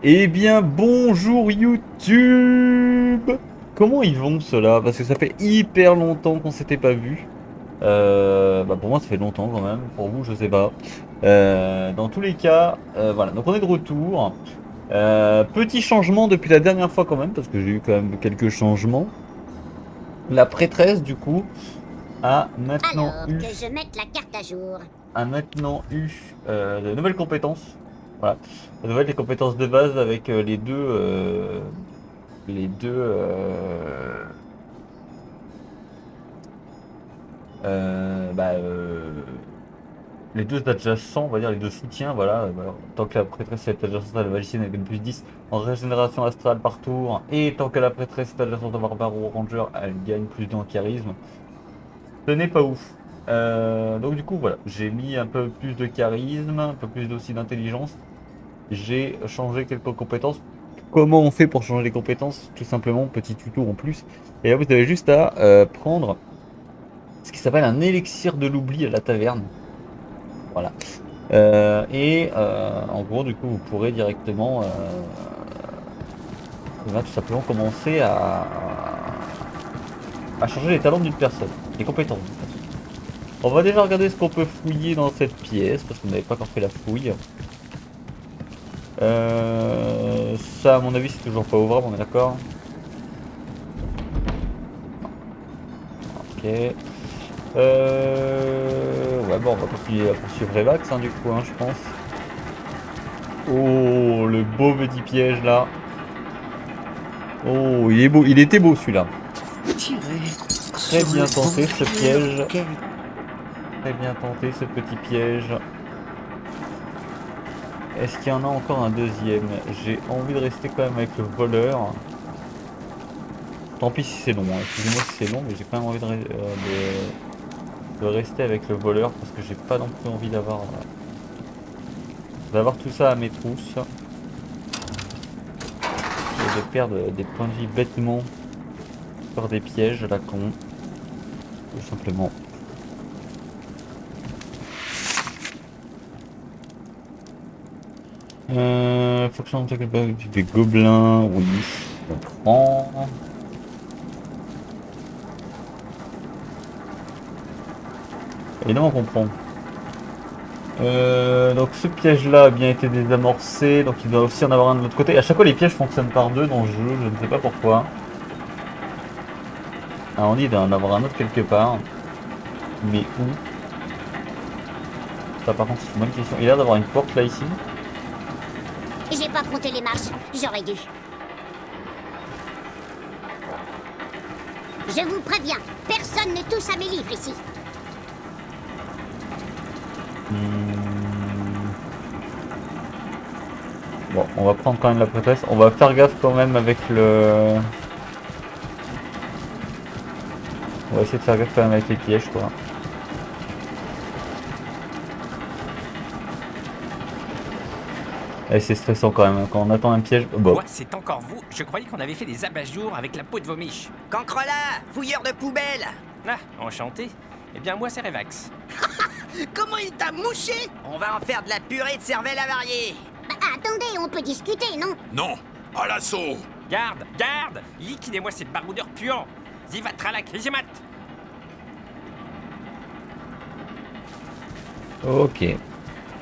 Eh bien, bonjour YouTube! Comment ils vont ceux-là? Parce que ça fait hyper longtemps qu'on s'était pas vu. Bah pour moi, ça fait longtemps quand même. Pour vous, je sais pas. Dans tous les cas, voilà. Donc on est de retour. Petit changement depuis la dernière fois quand même, parce que j'ai eu quand même quelques changements. La prêtresse, du coup, a maintenant Alors, eu que je mette la carte à jour. de nouvelles compétences. Voilà. De nouvelles les compétences de base avec les deux euh, bah, euh, les deux adjacents, on va dire les deux soutiens, voilà. Tant que la prêtresse est adjacente à la magicienne, elle gagne plus 10 en régénération astrale par tour. Et tant que la prêtresse est adjacente au barbare ou au ranger, elle gagne plus 2 en charisme. Ce n'est pas ouf. Donc du coup voilà, j'ai mis un peu plus de charisme, un peu plus aussi d'intelligence. J'ai changé quelques compétences. Comment on fait pour changer les compétences? Tout simplement, petit tuto en plus. Et là vous avez juste à prendre ce qui s'appelle un élixir de l'oubli à la taverne. Voilà. En gros, du coup, vous pourrez directement tout simplement commencer à changer les talents d'une personne, les compétences d'une personne. On va déjà regarder ce qu'on peut fouiller dans cette pièce, parce qu'on n'avait pas encore fait la fouille. Ça, à mon avis, c'est toujours pas ouvrable, on est d'accord? Ok. Ouais, bon, on va continuer à poursuivre Revax, hein, du coup, hein, je pense. Oh, le beau petit piège là. Oh, il est beau, il était beau celui-là. Tirez Très sur le bien tenté ce vampire piège. quel... Très bien tenté ce petit piège. Est-ce qu'il y en a encore un deuxième? J'ai envie de rester quand même avec le voleur. Tant pis si c'est long, hein. Excusez-moi si c'est long, mais j'ai quand même envie de rester avec le voleur parce que j'ai pas non plus envie d'avoir tout ça à mes trousses et de perdre des points de vie bêtement par des pièges à la con, tout simplement. Fonction de des gobelins, oui, je comprends. Évidemment, on comprend. Donc ce piège-là a bien été désamorcé, donc il doit aussi en avoir un de l'autre côté. À chaque fois, les pièges fonctionnent par deux dans le jeu, je ne sais pas pourquoi. Alors on dit d'en avoir un autre quelque part, mais où? Ça, par contre, c'est une bonne question. Il a l'air d'avoir une porte là ici. J'ai pas compté les marches, j'aurais dû. Je vous préviens, personne ne touche à mes livres ici. Hmm. Bon, on va prendre quand même la prêtresse. On va faire gaffe quand même avec le. On va essayer de faire gaffe quand même avec les pièges, quoi. Et c'est stressant quand même, hein. Quand on attend un piège. Bon. Quoi, c'est encore vous? Je croyais qu'on avait fait des abat-jours avec la peau de vos miches. Cancrelat, fouilleur de poubelle. Ah, enchanté. Eh bien, moi, c'est Revax. Comment il t'a mouché? On va en faire de la purée de cervelle avariée. Bah, attendez, on peut discuter, non? Non, à l'assaut. Garde, garde! Liquidez-moi cette baroudeur puant! Zivatralak, Zimat! Ok. Et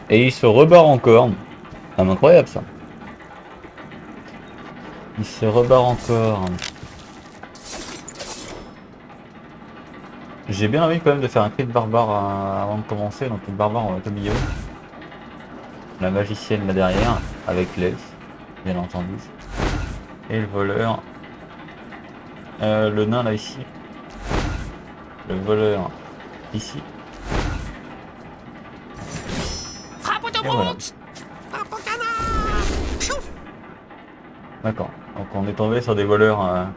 il se rebarre encore. C'est incroyable ça. Il se rebarre encore. J'ai bien envie quand même de faire un cri de barbare avant de commencer. Donc le barbare, on va être au milieu. La magicienne là derrière, avec l'elfe, bien entendu. Et le voleur. Le nain là ici. Le voleur ici. Frappe Et voilà. autobrute! Frappe au canard! Chouf! D'accord. Donc on est tombé sur des voleurs. Ah,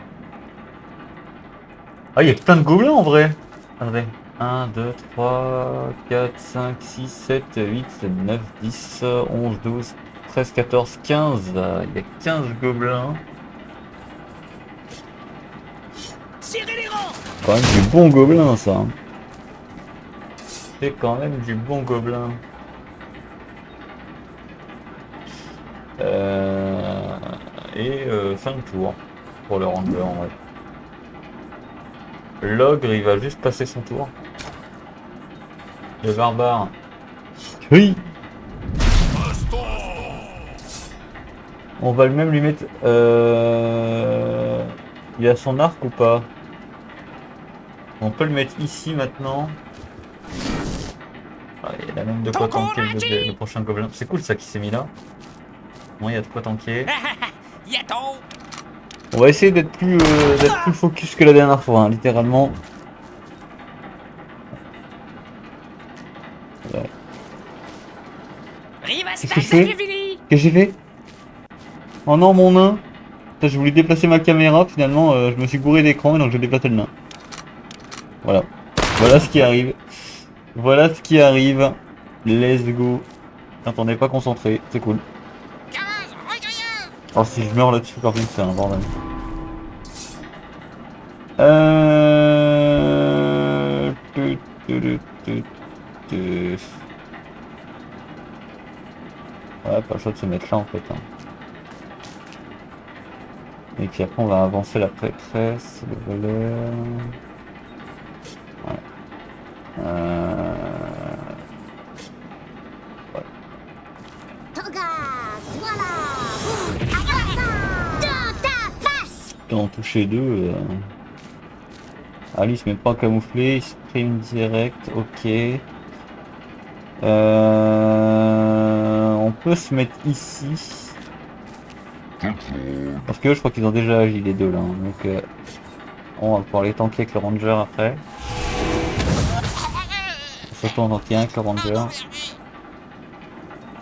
il y a plein de gobelins en vrai. Attendez. 1, 2, 3, 4, 5, 6, 7, 8, 9, 10, 11, 12, 13, 14, 15. Il y a 15 gobelins. Serrez les rangs. Quand même du bon gobelin ça, hein. C'est quand même du bon gobelin. et fin de tour pour le ranger en vrai. L'ogre il va juste passer son tour. Le barbare. Oui. On va le même lui mettre. Il a son arc ou pas? On peut le mettre ici maintenant. Ah, il a même de quoi tanker le prochain gobelin. C'est cool ça qui s'est mis là. Bon, il y a de quoi tanker. Yato. On va essayer d'être plus focus que la dernière fois, hein, littéralement. Ouais. Qu'est-ce que je fais? Qu'est-ce que j'ai fait? Oh non, mon nain! Putain, je voulais déplacer ma caméra, finalement je me suis gouré d'écran et donc j'ai déplacé le nain. Voilà. Voilà ce qui arrive. Voilà ce qui arrive. Let's go. Quand on n'est pas concentré, c'est cool. Oh, si je meurs là-dessus, par contre, c'est un bordel. Ouais, pas le choix de se mettre là en fait. Hein. Et puis après, on va avancer la prêtresse, le voleur. Ouais. Ouais. En toucher deux. Alice mais pas camouflé, il se prime direct, ok. On peut se mettre ici. Parce que je crois qu'ils ont déjà agi les deux là. Hein. Donc on va pouvoir les tanker avec le ranger après. Surtout en tanker avec le ranger.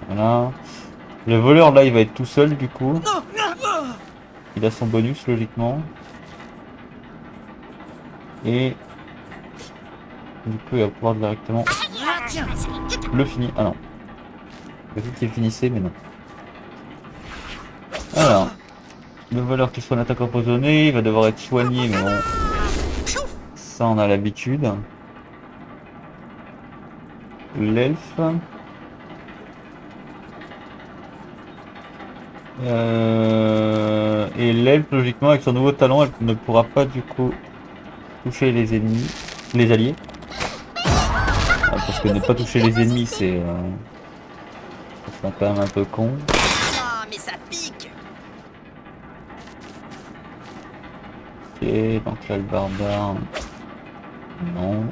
Voilà. Le voleur là il va être tout seul du coup. Il a son bonus logiquement. Et du coup il va pouvoir directement le finir. Ah non. J'ai vu qu'il finissait mais non. Alors. Le voleur qui soit en attaque empoisonnée, il va devoir être soigné mais bon. Ça on a l'habitude. L'elfe. Et l'elfe logiquement avec son nouveau talent elle ne pourra pas du coup toucher les ennemis, les alliés. Parce que ne pas toucher les ennemis c'est ça quand même un peu con. Ah, mais ça pique. Ok, donc là le barbare. Non.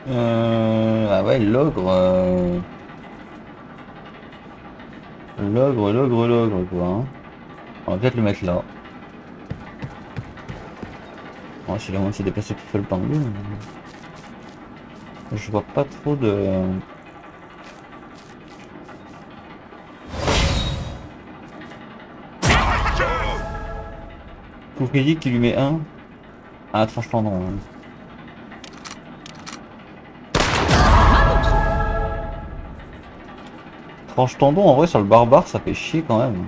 Ah ouais, l'ogre. L'ogre quoi. Hein. On va peut-être le mettre là. Bon, si la moitié s'est déplacé tout seul par lui. Je vois pas trop de. Coup critique qui lui met 1. Ah, tranche tendon. Hein. Tranche tendon en vrai sur le barbare ça fait chier quand même.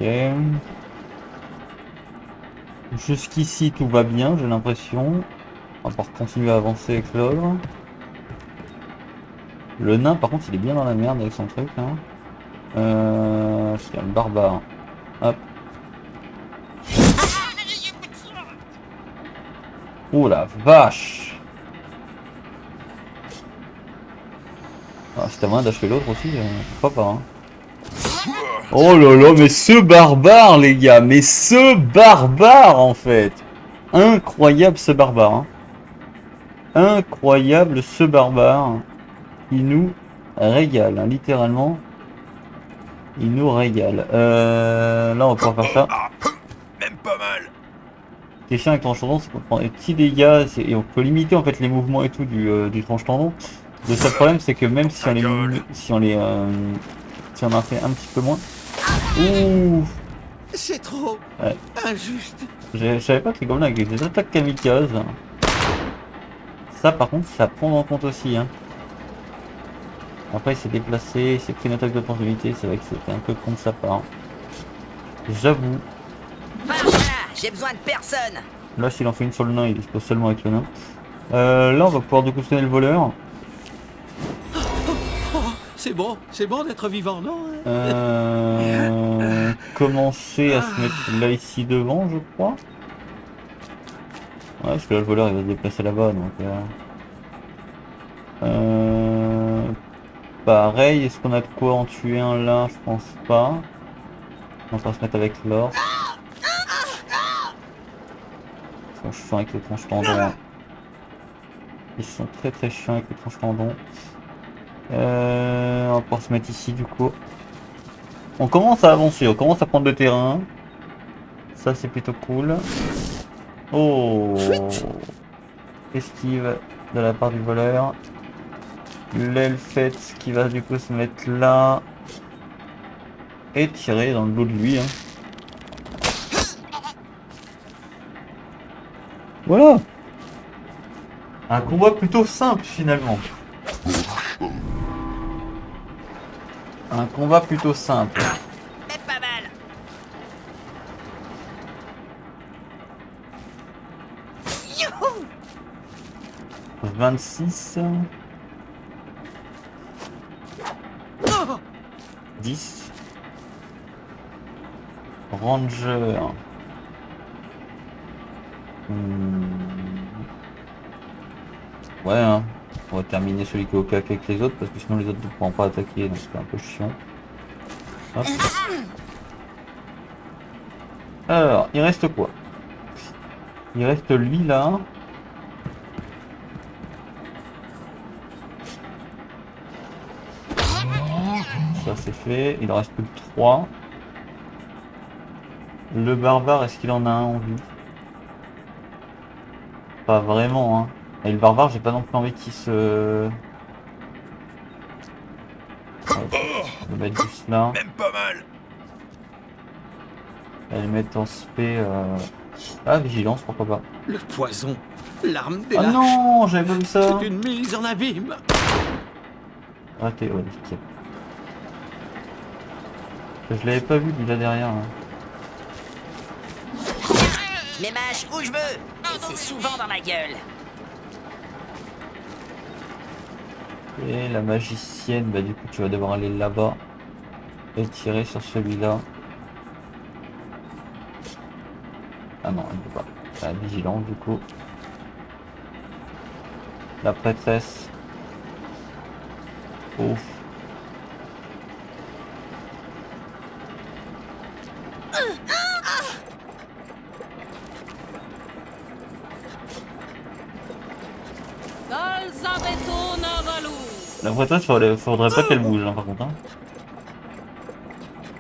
Ok. Jusqu'ici tout va bien j'ai l'impression. On va pouvoir continuer à avancer avec l'ogre. Le nain par contre il est bien dans la merde avec son truc hein. C'est le barbare. Hop. Oh la vache. Ah, c'était moyen d'achever l'autre aussi, pourquoi pas hein. Oh là là, mais ce barbare les gars, mais ce barbare en fait. Incroyable ce barbare hein. Incroyable ce barbare. Il nous régale, hein, littéralement. Il nous régale. Là on va pouvoir faire ça. Même pas mal. Ce qui est chiant avec tranche tendon, c'est qu'on prend des petits dégâts et on peut limiter en fait les mouvements et tout du tranche tendon. Le seul problème c'est que même si on en fait un petit peu moins. Ouh. C'est trop Ouais. injuste. Je savais pas que les gobelins avaient des attaques kamikazes. Ça par contre ça prend en compte aussi hein. Après il s'est déplacé, il s'est pris une attaque d'opportunité, c'est vrai que c'était un peu con de sa part. J'avoue. Par là, j'ai besoin de personne. Là s'il en fait une sur le nain, il dispose seulement avec le nain. Là on va pouvoir du coup sonner le voleur. C'est bon d'être vivant, non? Commencer à se mettre là ici devant je crois. Ouais parce que là le voleur il va se déplacer là-bas donc pareil, est-ce qu'on a de quoi en tuer un là? Je pense pas. On va se mettre avec l'or. Ils sont chiants avec les tranches tendons. Ils sont très très chiants avec les tranches tendons. On va pouvoir se mettre ici du coup. On commence à avancer, on commence à prendre le terrain. Ça c'est plutôt cool. Oh, esquive de la part du voleur. L'elfette qui va du coup se mettre là. Et tirer dans le dos de lui. Hein. Voilà. Un combat plutôt simple finalement. Un combat plutôt simple. Mais pas mal. Youhou! 26. Oh! 10. Ranger. Ouais, hein. On va terminer celui qui est au cac avec les autres parce que sinon les autres ne pourront pas attaquer donc c'est un peu chiant. Hop. Alors, il reste quoi? Il reste lui là. Ça c'est fait, il en reste plus que 3. Le barbare, est-ce qu'il en a un en vue? Pas vraiment hein. Et le barbare, j'ai pas non plus envie qu'il se... Ouais, je vais le mettre juste là. Même pas mal. Je vais le mettre en spé... Ah, vigilance, pourquoi pas. Le poison, l'arme des Ah lâches. non, j'avais pas vu ça. C'est une mise en abîme. Raté, ouais, ok. Je l'avais pas vu là derrière. Hein. Les mâches où je veux. Et c'est souvent dans ma gueule. Et la magicienne, bah du coup tu vas devoir aller là-bas et tirer sur celui-là. Ah non, elle ne peut pas. La vigilance du coup. La prêtresse. Ouf. La prêtresse, faudrait pas qu'elle bouge hein, par contre.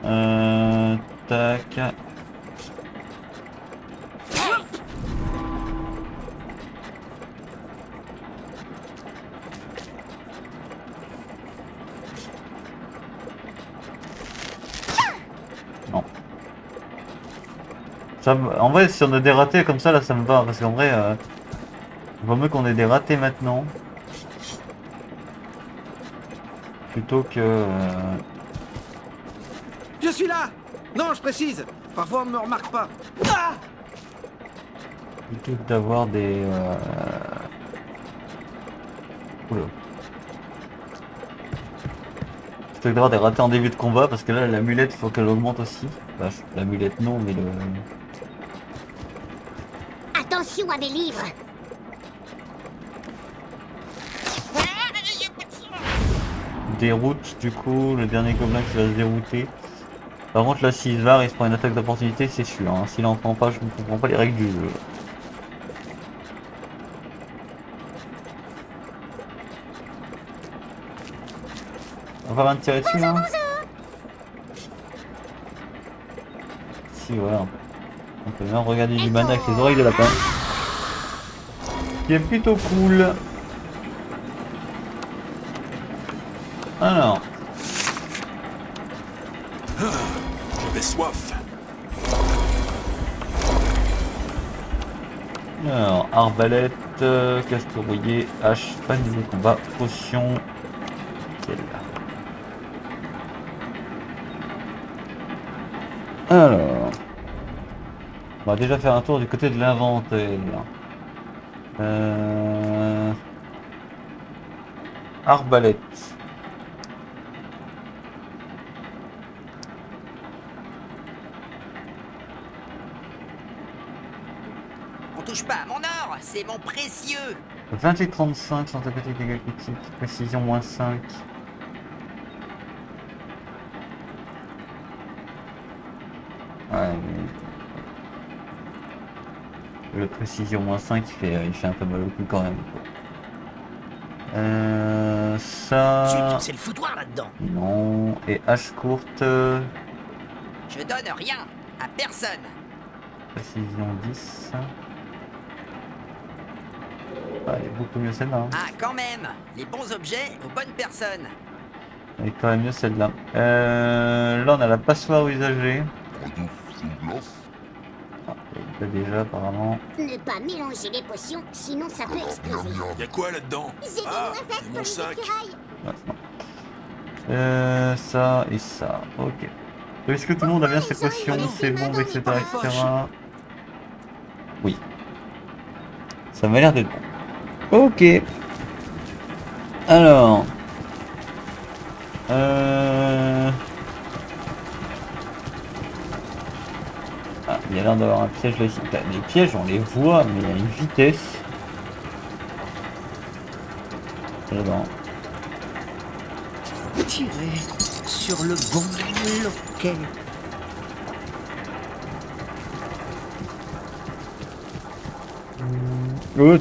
Hein. Tac. Non. Ça, en vrai, si on a des ratés comme ça, là, ça me va. Parce qu'en vrai, vaut mieux qu'on ait des ratés maintenant. Plutôt que... Je suis là. Non, je précise. Parfois, on ne me remarque pas. Ah! Plutôt que d'avoir des... Oula. Plutôt que d'avoir des ratés en début de combat, parce que là, l'amulette, il faut qu'elle augmente aussi. Bah, l'amulette non, mais le... Attention à mes livres. Déroute, du coup, le dernier gobelin qui va se dérouter. Par contre, là, s'il se barre, il se prend une attaque d'opportunité, c'est sûr. Hein. S'il en prend pas, je ne comprends pas les règles du jeu. On va faire un tirer dessus, là. Si, voilà. On peut même regarder du mana avec les oreilles de lapin. Qui est plutôt cool. Alors. J'avais soif. Alors, arbalète, casque rouillé, hache, panier de combat, potion. Celle-là. Alors, on va déjà faire un tour du côté de l'inventaire. Arbalète. On touche pas à mon or, c'est mon précieux. 28-35, sans attaque dégâts critiques, précision moins 5. Ouais, mais... Le précision moins 5, il fait un peu mal au cul quand même. Ça... C'est le foutoir là-dedans. Non. Et hache courte... Je donne rien à personne. Précision 10. Ah, elle est beaucoup mieux celle-là. Hein. Ah, quand même. Les bons objets aux bonnes personnes. Elle est quand même mieux celle-là. Là, on a la passoire usagée. Ah, il y a déjà apparemment. Ne pas mélanger les potions, sinon ça peut exploser. Y'a quoi là-dedans? J'ai des Ah, noisettes mon sur les sac. écureuils. Ouais, non. Ça et ça. Ok. Est-ce que tout le monde a bien ses potions, ses bombes, etc., etc. Oui. Ça m'a l'air d'être bon. Ok. Alors. Ah, il y a l'air d'avoir un piège là ici. Les pièges, on les voit, mais à une vitesse. Là-dedans. Tirez sur le bon loquet. Oh,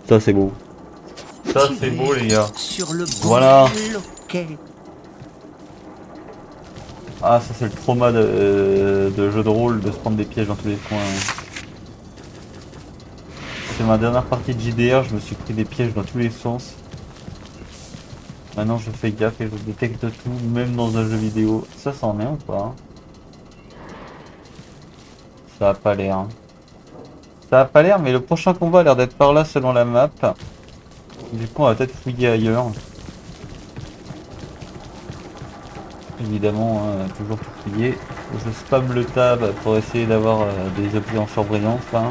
ça c'est beau. Ça c'est beau les gars. Sur le bon Voilà. loquet. Ah ça c'est le trauma de jeu de rôle de se prendre des pièges dans tous les coins. C'est ma dernière partie de JDR, je me suis pris des pièges dans tous les sens. Maintenant je fais gaffe et je détecte tout, même dans un jeu vidéo. Ça c'en est ou pas? Ça a pas l'air. Hein. Ça a pas l'air, mais le prochain combat a l'air d'être par là selon la map. Du coup on va peut-être fouiller ailleurs. Évidemment, hein, toujours tout fouiller. Je spam le tab pour essayer d'avoir des objets en surbrillance là.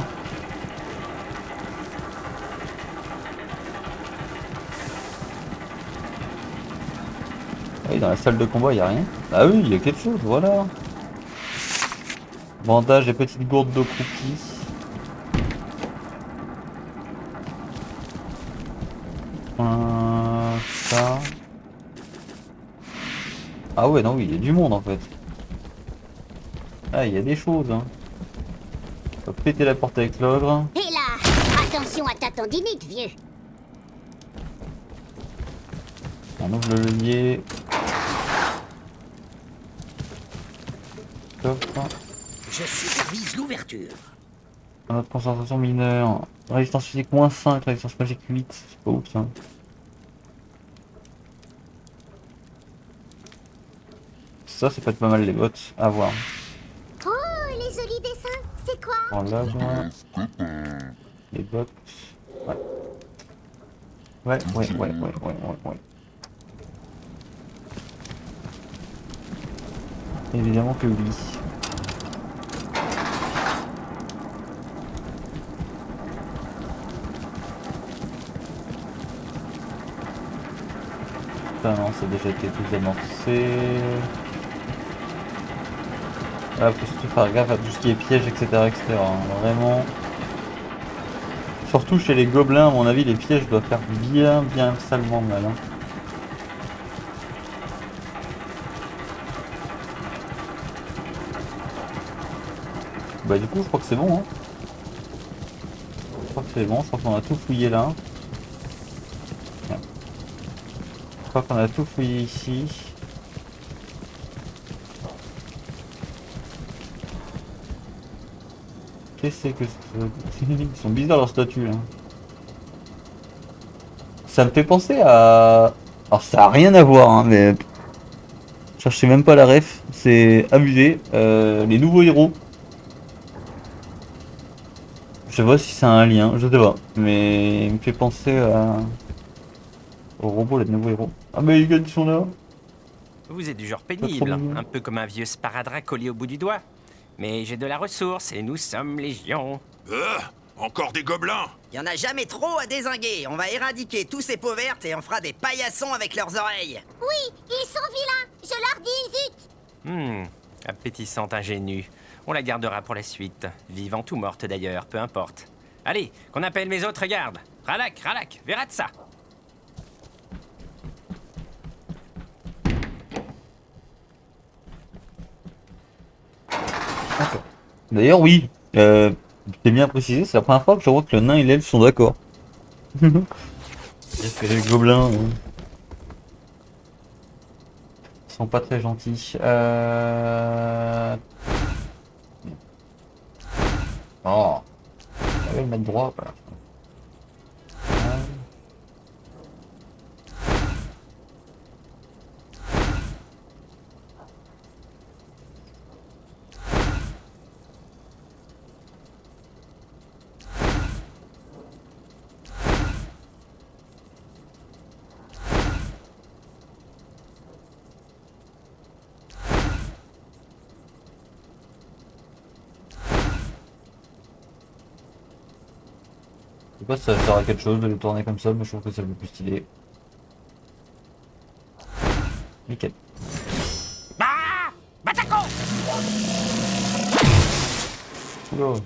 Oui, dans la salle de combat, il n'y a rien. Ah oui, il y a quelque chose, voilà. Bandage et petite gourde de croupie. Ça. Ah ouais, non, oui, il y a du monde en fait. Ah, il y a des choses. Hein. On va péter la porte avec l'ogre. Et là, attention à ta tendinite, vieux. On ouvre le levier. Coffre. Je supervise l'ouverture. Notre concentration mineure. Résistance physique moins 5, résistance magique 8. C'est pas ouf ça. Ça, c'est peut-être pas mal les bottes. À voir. Oh, les jolis dessins, c'est quoi? Voilà, les bottes. Ouais. Ouais. Évidemment que oui. Ah non, ça a déjà été tout amorcé. Là, faut surtout faire gaffe à tout ce qui est piège, etc. Hein. Vraiment. Surtout chez les gobelins, à mon avis, les pièges doivent faire bien salement mal. Hein. Bah du coup, je crois que c'est bon. Hein. Je crois que c'est bon, je crois qu'on a tout fouillé là. Tiens. Je crois qu'on a tout fouillé ici. Qu'est-ce que c'est? Ils sont bizarres leurs statues là. Ça me fait penser à... Alors ça a rien à voir hein, mais... Je cherchais même pas la ref. C'est abusé. Les nouveaux héros. Je sais pas si c'est un lien, je sais pas. Mais il me fait penser au robot, les nouveaux héros. Ah mais les gars, ils sont là. Vous êtes du genre trop pénible, mignon. un peu comme un vieux sparadrap collé au bout du doigt. Mais j'ai de la ressource et nous sommes légion. Encore des gobelins? Y en a jamais trop à dézinguer. On va éradiquer tous ces peaux vertes et on fera des paillassons avec leurs oreilles. Oui, ils sont vilains. Je leur dis zut. Appétissante ingénue. On la gardera pour la suite. Vivante ou morte d'ailleurs, peu importe. Allez, qu'on appelle mes autres gardes. Ralak, verra de ça. D'ailleurs, oui, c'est bien précisé, c'est la première fois que je vois que le nain et l'elfe sont d'accord. Parce que les gobelins sont pas très gentils. Oh, on va le mettre droit. Voilà. Je sais pas si ça sert à quelque chose de le tourner comme ça, mais je trouve que c'est le plus stylé. Nickel. Ah Batako! Oula.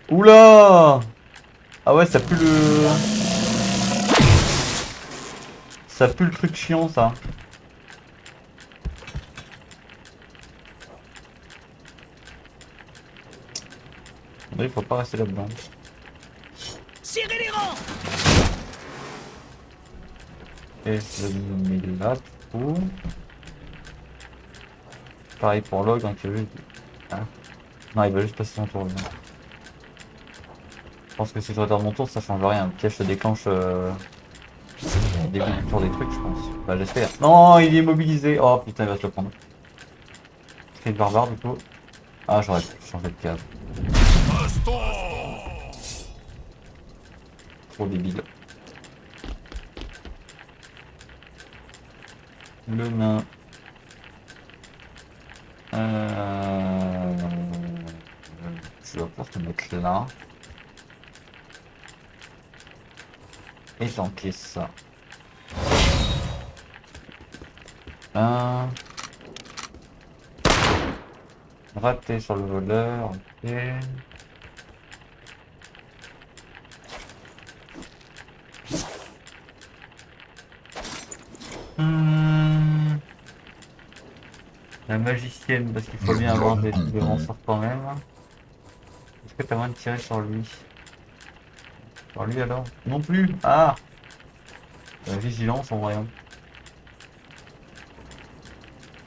Oula. Ah ouais, ça pue le... Ça pue le truc chiant, ça. Il faut pas rester là-dedans. Serrez les rangs! Et je me mets là, du coup. Pareil pour Log, donc il veut juste... Hein, non, il va juste passer son tour. Là. Je pense que si je retarde mon tour, ça change rien. Le piège se déclenche au début du tour des trucs, je pense. Bah, j'espère. Non, il est immobilisé. Oh putain, il va se le prendre. Cri de barbare, du coup. Ah, j'aurais pu changer de case. Trop débile. Le nain. Je vais pouvoir te mettre là. Et tanker ça. Là. Raté sur le voleur. Ok. La magicienne, parce qu'il faut bien avoir des renforts quand même. Est-ce que t'as moyen de tirer sur lui? Sur lui alors? Non plus. Ah, la vigilance en voyant.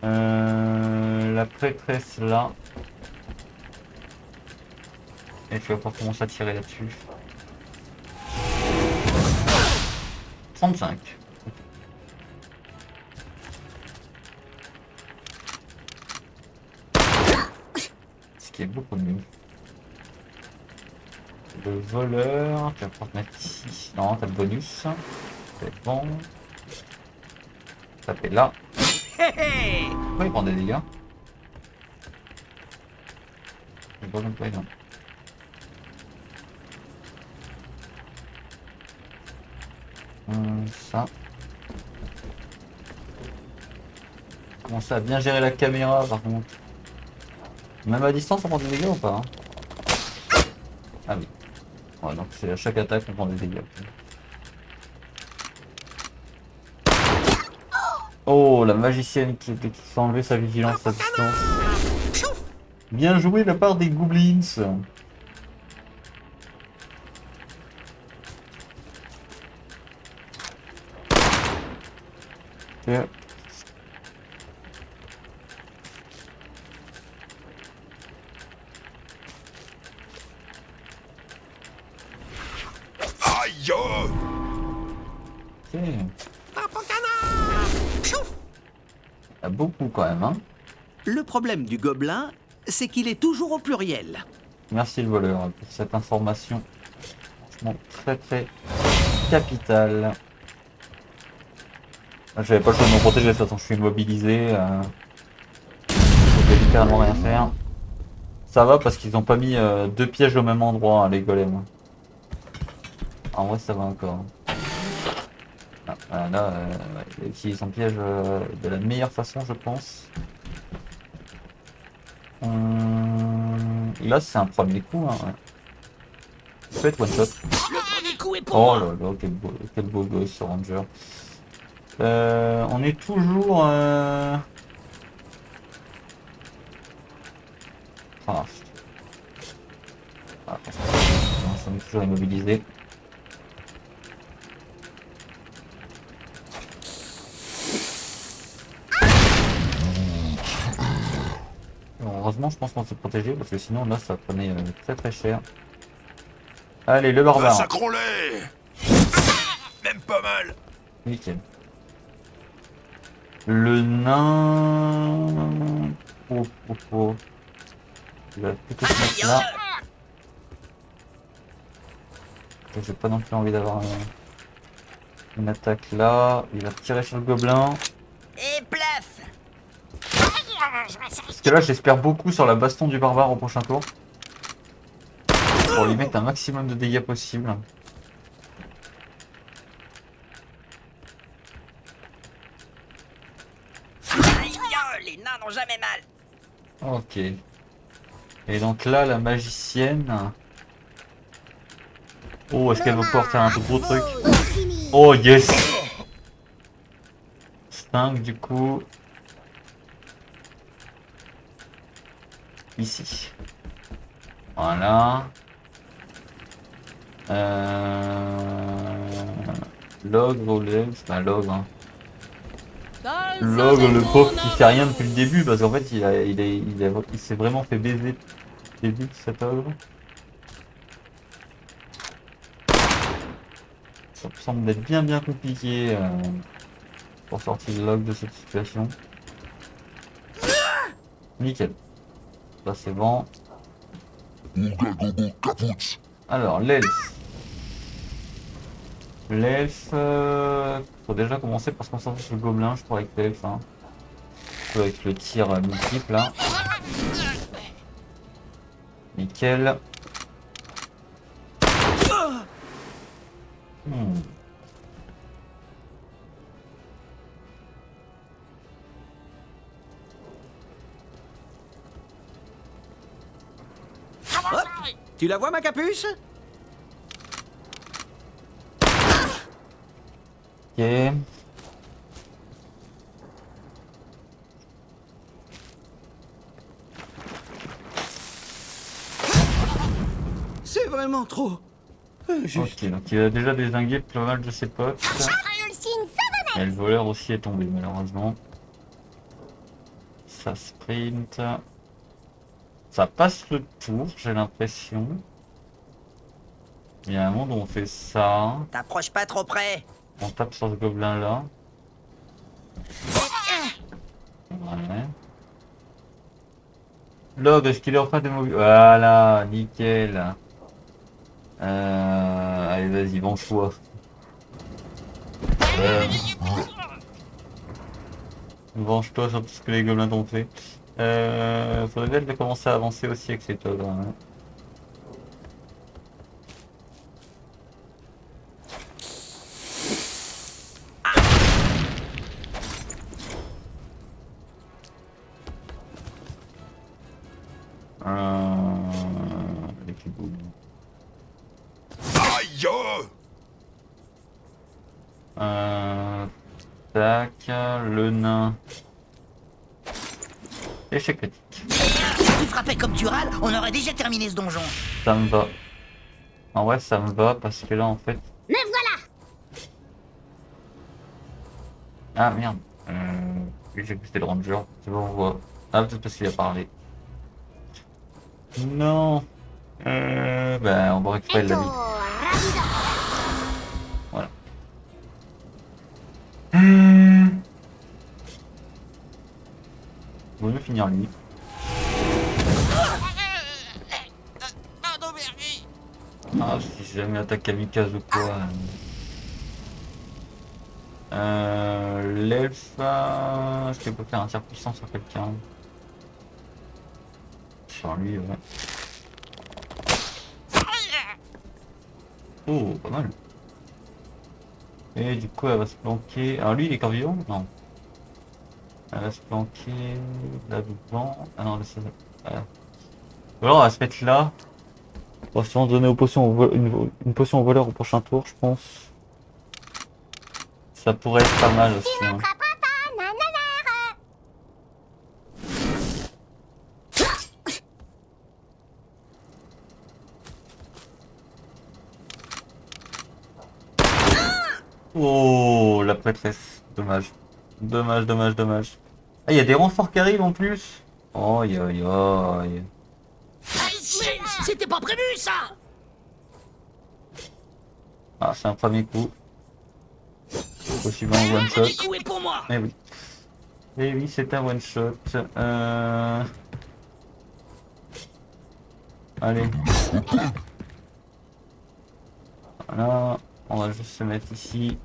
La prêtresse là. Et tu vas pouvoir commencer à tirer là-dessus. 35. Ce qui est beaucoup mieux. Le voleur, tu vas pouvoir te mettre ici. Non, t'as le bonus. C'est bon. Taper là. Pourquoi il prend des dégâts? Je sais pas pourquoi non. Ça. Commencez à bien gérer la caméra par contre. Même à distance on prend des dégâts ou pas hein? Ah oui. Ouais, donc c'est à chaque attaque on prend des dégâts. Oh la magicienne qui s'est enlevé sa vigilance à distance. Bien joué de la part des goblins. Okay. Aïe! Ok. Il y a beaucoup quand même hein. Le problème du gobelin, c'est qu'il est toujours au pluriel. Merci le voleur pour cette information. Franchement, très capitale. J'avais pas le choix de me protéger, de toute façon je suis immobilisé. Je peux littéralement rien faire. Ça va parce qu'ils ont pas mis deux pièges au même endroit, hein, les golems. En vrai ça va encore. Ah, là, ils utilisent un piège de la meilleure façon je pense. Là c'est un premier coup. Hein, ouais. Ça peut être one shot. Le premier coup est pour Oh moi. là là, quel beau gosse ce ranger. On est toujours... Ah, on est toujours immobilisé. Heureusement, je pense qu'on s'est protégé parce que sinon là ça prenait très cher. Allez, le barbare. Massacrons-les. Même pas mal. Nickel. Le nain. Oh. Il va plutôt se mettre là. J'ai pas non plus envie d'avoir une attaque là. Il va tirer sur le gobelin. Et plaf. Parce que là, j'espère beaucoup sur la baston du barbare au prochain tour. Pour lui mettre un maximum de dégâts possible. Aïe, les nains n'ont jamais mal. Ok. Et donc là, la magicienne. Oh, est-ce qu'elle va pouvoir faire un tout gros truc? Oh, yes! 5 du coup. Ici. Voilà. L'ogre ou l'elfe, enfin l'ogre. Hein. L'ogre, le pauvre qui fait rien depuis le début, parce qu'en fait il s'est vraiment fait baiser depuis le début cet ogre. Ça me semble d'être bien compliqué pour sortir de l'ogre de cette situation. Nickel. Ça c'est bon. Alors l'elfe. L'elfe, faut déjà commencer par se concentrer sur le gobelin, je crois, avec l'elfe. Hein. Avec le tir multiple là. Nickel. Hop, tu la vois ma capuche? Ok. C'est vraiment trop. Ok, donc il a déjà dézingué pas mal de ses potes. Et le voleur aussi est tombé malheureusement. Ça sprint. Ça passe le tour, j'ai l'impression. Il y a un monde où on fait ça. T'approches pas trop près. On tape sur ce gobelin là. Ouais. L'ogre, est-ce qu'il est en train de mobile? Voilà, nickel. Allez, vas-y, venge-toi. Venge-toi sur tout ce que les gobelins t'ont fait. Faudrait peut-être commencer à avancer aussi avec cet ogre. Hein. Avec les boules. Aïe. Tac, le nain. Échec critique. Si tu frappais comme tu râles, on aurait déjà terminé ce donjon. Ça me va. En vrai, ça me va parce que là, en fait. Me voilà. Ah merde. J'ai cru que c'était le ranger. C'est bon, on voit. Ah, peut-être parce qu'il a parlé. Non. Ben, on va récupérer l'ami. Voilà. Vaut mieux finir lui. Ah, si j'ai jamais attaque kamikaze ou quoi. L'elfe, est-ce qu'elle peut faire un tir puissant sur quelqu'un? Sur lui, ouais. Oh, pas mal. Et du coup, elle va se planquer. Alors lui, il est corps vivant? Non. Elle va se planquer là devant. Ah non, là c'est. Ou alors, on va se mettre là. On va sûrement donner une potion au voleur au prochain tour, je pense. Ça pourrait être pas mal aussi. Hein. Oh, la prêtresse. Dommage. Dommage, dommage, dommage. Ah, il y a des renforts qui arrivent en plus. Oh, aïe, aïe, aïe. C'était pas prévu, ça! Ah, c'est un premier coup. Possible un one shot. coup est pour moi! Eh oui. Eh oui, c'est un one shot. Allez. Voilà. On va juste se mettre ici.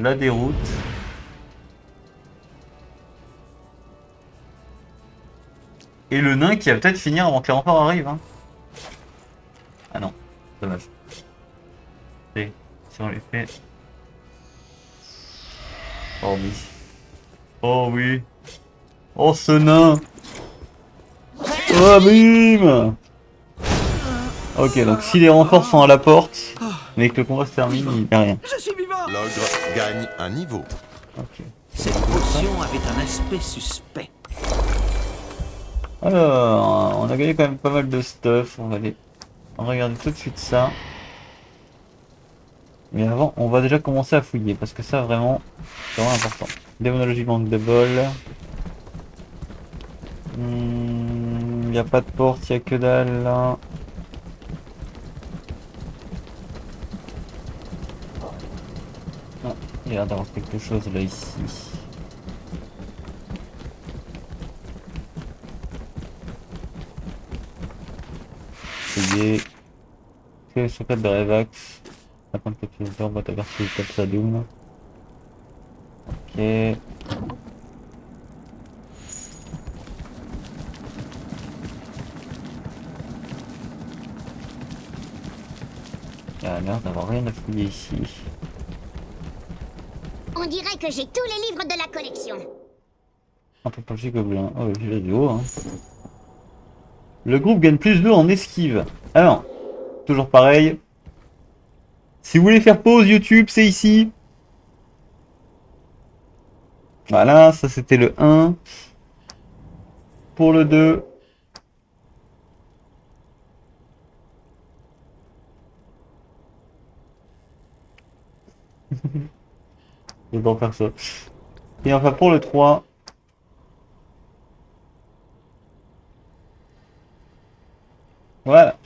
La déroute. Et le nain qui va peut-être finir avant que les renforts arrivent. Hein. Ah non, dommage. Et si on les fait. Oh oui. Oh oui. Oh ce nain. Oh bim. Ok, donc si les renforts sont à la porte, mais que le combat se termine, il n'y a rien. Je suis vivant! L'ogre gagne un niveau. Ok. Cette potion avait un aspect suspect. Alors, on a gagné quand même pas mal de stuff. On va aller regarder tout de suite ça. Mais avant, on va déjà commencer à fouiller parce que ça vraiment, c'est vraiment important. Démonologie manque de bol. Y a pas de porte, y a que dalle là. Ah, il y a l'air d'avoir quelque chose là ici. Fouiller. Que sur 4 de Revax. 50 capsulateurs, boîte à verser de Capsadoom. Ok. Il y a l'air d'avoir rien à fouiller ici. On dirait que j'ai tous les livres de la collection. Anthropologie gobelin. Oh, j'ai du haut, hein. Le groupe gagne plus 2 en esquive. Alors, toujours pareil. Si vous voulez faire pause YouTube, c'est ici. Voilà, ça c'était le 1. Pour le 2. Je dois faire ça. Et enfin pour le 3. Voilà.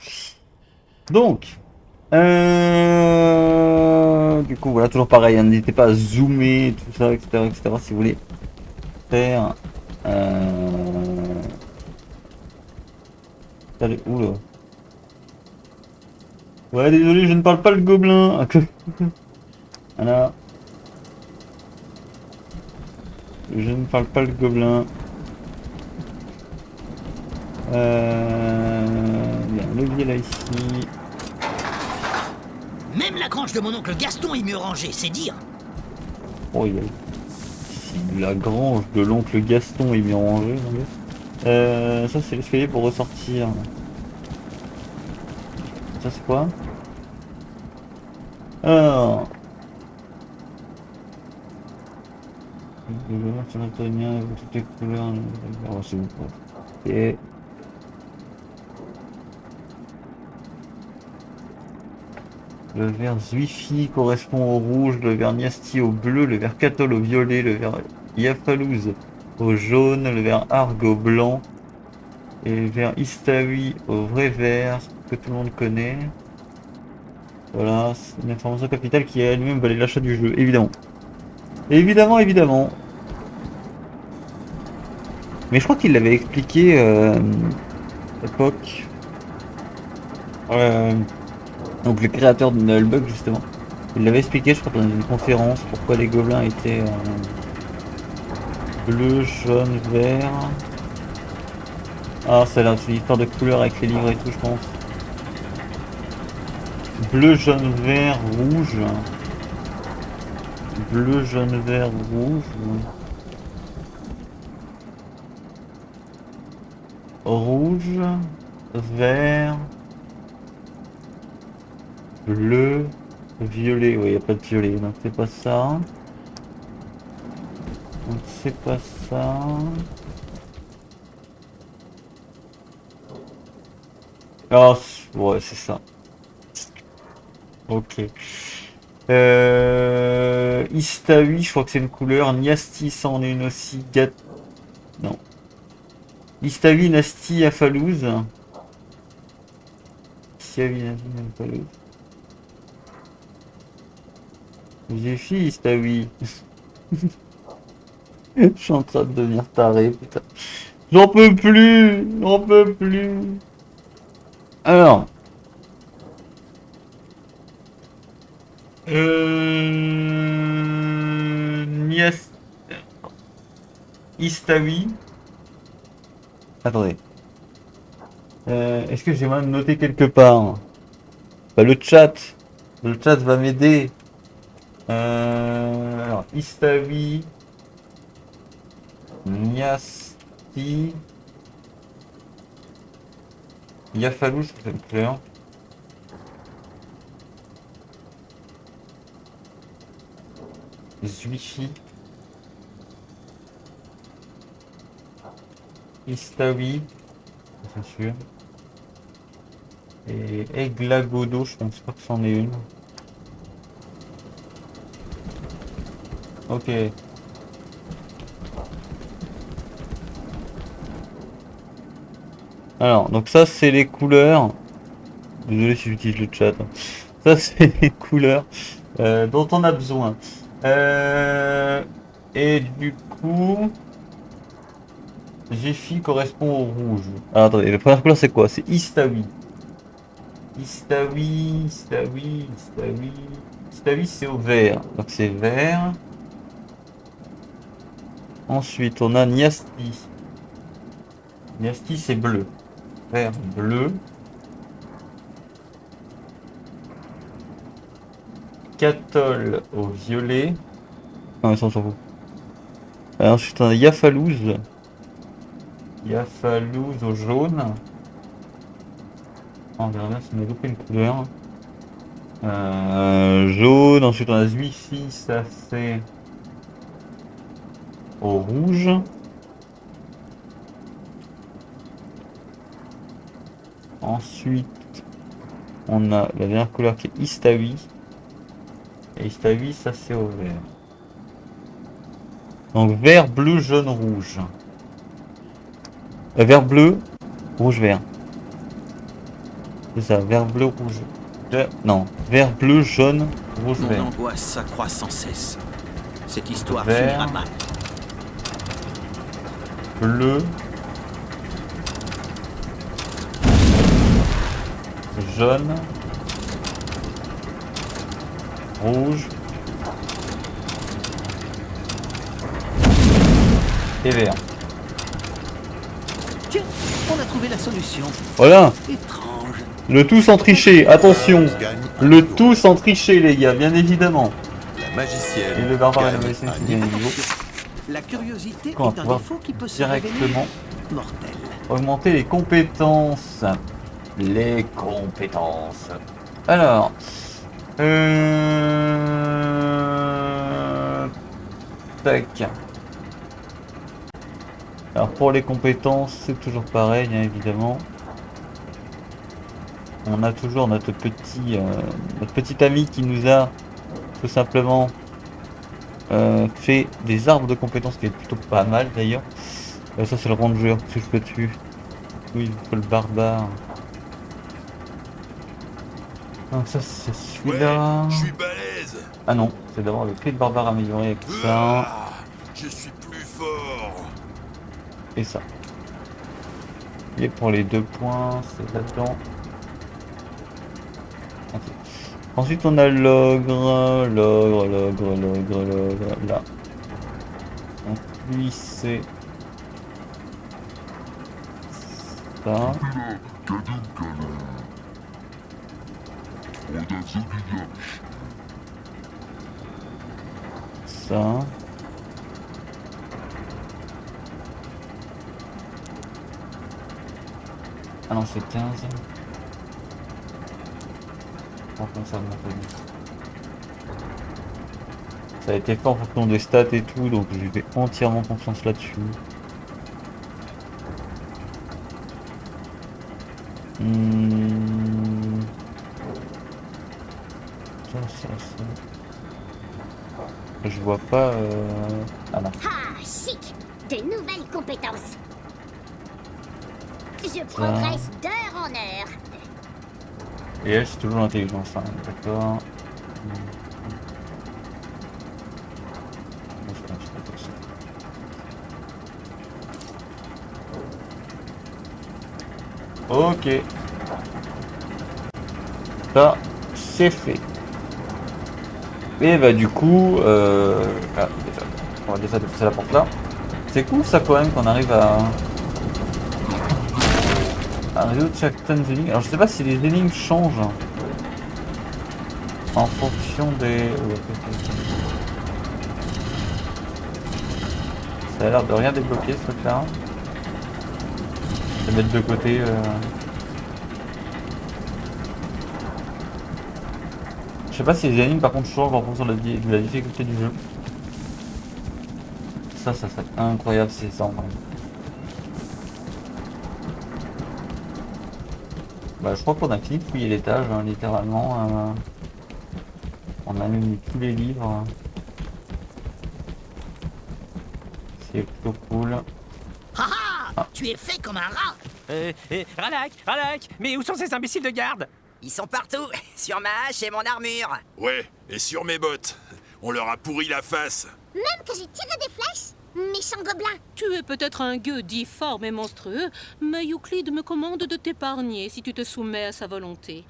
Donc. Du coup voilà, toujours pareil, hein, n'hésitez pas à zoomer, tout ça, etc. si vous voulez faire. Allez, oula. Ouais, désolé, je ne parle pas le gobelin. Voilà. Je ne parle pas le gobelin. Il y a un levier là ici. Même la grange de mon oncle Gaston est mieux rangée, c'est dire. Oh, il y a... Si la grange de l'oncle Gaston est bien rangée. Ça c'est l'escalier pour ressortir. Ça c'est quoi? Alors... toutes les couleurs... Oh, c'est bon. Ok. Le vert Zwifi correspond au rouge, le vert Niasti au bleu, le vert Catol au violet, le vert Yafalouz au jaune, le vert Arg au blanc et le vert Istawi au vrai vert que tout le monde connaît. Voilà, c'est une information capitale qui elle-même valait l'achat du jeu, évidemment. Évidemment, évidemment. Mais je crois qu'il l'avait expliqué à l'époque. Donc le créateur de Nullbug justement. Il l'avait expliqué, je crois, dans une conférence, pourquoi les gobelins étaient bleu, jaune, vert. Ah, c'est une histoire de couleur avec les livres et tout, je pense. Bleu, jaune, vert, rouge. Bleu, jaune, vert, rouge. Rouge, vert, bleu, violet. Oui, il n'y a pas de violet, donc c'est pas ça. Donc c'est pas ça. Ah, ouais, c'est ça. Ok. Istawi, je crois que c'est une couleur. Niasti, ça en est une aussi. Non. Istawi, Nasti, Afalouz. Istawi, Nasti, Afalouz. J'ai fait Istawi. Je suis en train de devenir taré, putain. J'en peux plus. J'en peux plus. Alors. Istawi. Attendez. Est-ce que j'ai même noté quelque part? Bah, le chat. Le chat va m'aider. Alors, Istawi. Niasti. Yafalou, ça fait clair. Zwifi. Istawi, c'est sûr. Et Eglagodo, je pense pas que c'en est une. Ok. Alors, donc ça c'est les couleurs. Désolé si j'utilise le chat. Ça c'est les couleurs dont on a besoin. Et du coup, Jiffy correspond au rouge. Alors attendez, la première couleur c'est quoi? C'est Istawi. Istawi, Istawi, Istawi. Istawi c'est au vert. Donc c'est vert. Ensuite on a Niasti. Niasti c'est bleu. Vert, bleu. Catol au violet. Non, ça on s'en fout. Ensuite on a Yafalouz. Yafalouz au jaune. On verra bien si on a loupé une couleur. Jaune. Ensuite on a Zwifi, ça c'est au rouge. Ensuite on a la dernière couleur qui est Istawi. Et Istawi, ça c'est au vert. Donc vert, bleu, jaune, rouge. Vert, bleu, rouge, vert. C'est ça, vert, bleu, rouge. Non, vert, bleu, jaune, rouge, vert. Mon angoisse s'accroît sans cesse. Cette histoire Vert. finira mal. Bleu. Jaune. Rouge. Et vert. Tiens, on a trouvé la solution. Voilà. Étrange. Le tout sans tricher, attention. Gagne un Le niveau. tout sans tricher les gars, bien évidemment. La magicienne Et le barbare et la gagne magicienne un qui gagne niveau. niveau. La curiosité Qu'on va est un pouvoir défaut qui peut se directement révéler mortel. augmenter les compétences. Les compétences. Alors. Tac. Alors pour les compétences, c'est toujours pareil, hein, évidemment. On a toujours notre petit ami qui nous a tout simplement fait des arbres de compétences qui est plutôt pas mal d'ailleurs. Ça c'est le ranger, si je peux dessus. Oui, il faut le barbare. Donc ça c'est celui-là. Je suis balèze. Ah non, c'est d'avoir le clé de barbare amélioré avec ça Ah, je suis plus fort. et ça. Et pour les 2 points, c'est là-dedans. Ok. Ensuite, on a l'ogre, là. Donc lui, c'est ça. Ça. Ah non, c'est 15. Par contre, ça monte bien. Ça a été fait en fonction des stats et tout, donc j'ai fait entièrement confiance là-dessus. Ça. Je vois pas. Ah non. Ah, chic. De nouvelles compétences. Je progresse d'heure en heure. Et elle, c'est toujours l'intelligence, hein, d'accord. Ok. Ça, c'est fait. Et bah du coup, ah, déjà, on va déjà défoncer la porte là. C'est cool ça quand même qu'on arrive à résoudre certaines énigmes. Alors je sais pas si les énigmes changent en fonction des... Ça a l'air de rien débloquer ce truc là. Je vais mettre de côté. Je sais pas si les énigmes par contre changent en fonction de la difficulté du jeu. Ça serait incroyable si c'est ça en vrai. Bah je crois qu'on a fini de fouiller l'étage, hein, littéralement. On a même mis tous les livres. C'est plutôt cool. Tu es fait comme un rat. Ralak, mais où sont ces imbéciles de garde? Ils sont partout, sur ma hache et mon armure. Ouais, et sur mes bottes. On leur a pourri la face. Même que j'ai tiré des flèches. Méchant gobelin. Tu es peut-être un gueux difforme et monstrueux, mais Euclide me commande de t'épargner si tu te soumets à sa volonté.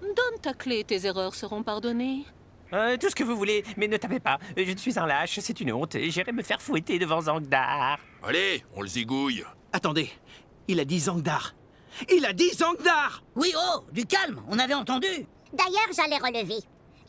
Donne ta clé et tes erreurs seront pardonnées. Tout ce que vous voulez, mais ne tapez pas. Je suis un lâche, c'est une honte. J'irai me faire fouetter devant Zangdar. Allez, on le zigouille. Attendez, il a dit Zangdar. Il a dit Zangdar. Oui, oh, du calme, on avait entendu. D'ailleurs, j'allais relever.